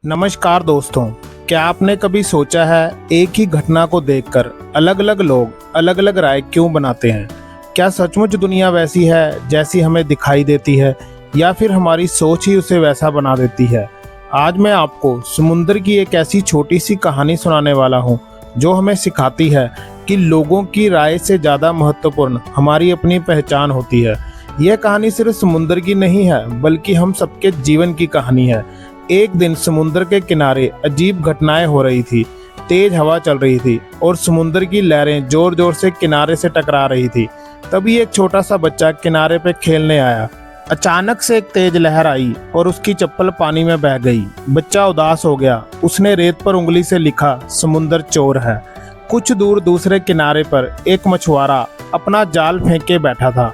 नमस्कार दोस्तों, क्या आपने कभी सोचा है एक ही घटना को देखकर अलग अलग लोग अलग अलग राय क्यों बनाते हैं? क्या सचमुच दुनिया वैसी है जैसी हमें दिखाई देती है या फिर हमारी सोच ही उसे वैसा बना देती है? आज मैं आपको समुंदर की एक ऐसी छोटी सी कहानी सुनाने वाला हूँ जो हमें सिखाती है कि लोगों की राय से ज़्यादा महत्वपूर्ण हमारी अपनी पहचान होती है। यह कहानी सिर्फ समुंदर की नहीं है बल्कि हम सबके जीवन की कहानी है। एक दिन समुद्र के किनारे अजीब घटनाएं हो रही थी। तेज हवा चल रही थी और समुद्र की लहरें जोर जोर से किनारे से टकरा रही थी। तभी एक छोटा सा बच्चा किनारे पे खेलने आया। अचानक से एक तेज लहर आई और उसकी चप्पल पानी में बह गई। बच्चा उदास हो गया। उसने रेत पर उंगली से लिखा, समुंदर चोर है। कुछ दूर दूसरे किनारे पर एक मछुआरा अपना जाल फेंके बैठा था।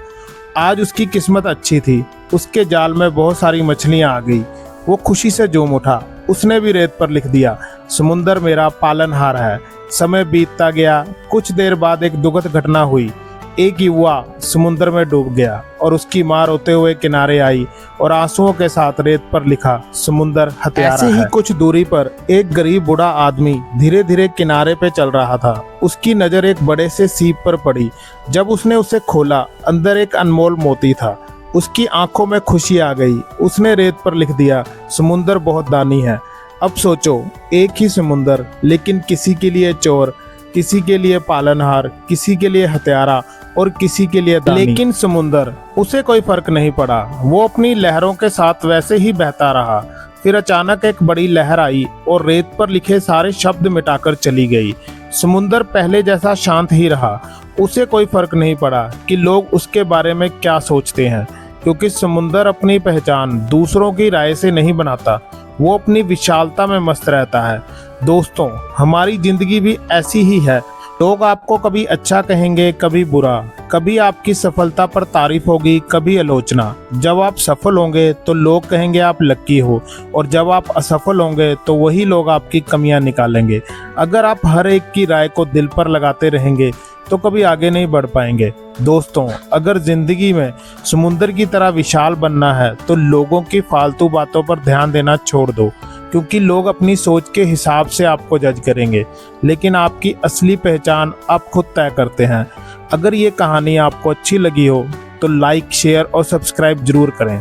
आज उसकी किस्मत अच्छी थी। उसके जाल में बहुत सारी मछलियां आ गई। वो खुशी से झूम उठा। उसने भी रेत पर लिख दिया, समुंदर मेरा पालनहार है। समय बीतता गया। कुछ देर बाद एक दुखद घटना हुई। एक युवा समुंदर में डूब गया और उसकी मां रोते हुए किनारे आई और आंसुओं के साथ रेत पर लिखा, समुंदर हत्यारा है। ऐसे ही कुछ दूरी पर एक गरीब बूढ़ा आदमी धीरे धीरे किनारे पे चल रहा था। उसकी नजर एक बड़े से सीप पर पड़ी। जब उसने उसे खोला, अंदर एक अनमोल मोती था। उसकी आंखों में खुशी आ गई। उसने रेत पर लिख दिया, समुंदर बहुत दानी है। अब सोचो, एक ही समुंदर, लेकिन किसी के लिए चोर, किसी के लिए पालनहार, किसी के लिए हत्यारा और किसी के लिए दानी। लेकिन समुंदर, उसे कोई फर्क नहीं पड़ा। वो अपनी लहरों के साथ वैसे ही बहता रहा। फिर अचानक एक बड़ी लहर आई और रेत पर लिखे सारे शब्द मिटाकर चली गई। समुंदर पहले जैसा शांत ही रहा। उसे कोई फर्क नहीं पड़ा कि लोग उसके बारे में क्या सोचते हैं, क्योंकि समुंदर अपनी पहचान दूसरों की राय से नहीं बनाता। वो अपनी विशालता में मस्त रहता है। दोस्तों, हमारी जिंदगी भी ऐसी ही है। लोग आपको कभी अच्छा कहेंगे, कभी बुरा। कभी आपकी सफलता पर तारीफ होगी, कभी आलोचना। जब आप सफल होंगे तो लोग कहेंगे आप लक्की हो, और जब आप असफल होंगे तो वही लोग आपकी कमियां निकालेंगे। अगर आप हर एक की राय को दिल पर लगाते रहेंगे तो कभी आगे नहीं बढ़ पाएंगे। दोस्तों, अगर जिंदगी में समुंदर की तरह विशाल बनना है तो लोगों की फालतू बातों पर ध्यान देना छोड़ दो, क्योंकि लोग अपनी सोच के हिसाब से आपको जज करेंगे, लेकिन आपकी असली पहचान आप खुद तय करते हैं। अगर ये कहानी आपको अच्छी लगी हो तो लाइक, शेयर और सब्सक्राइब जरूर करें।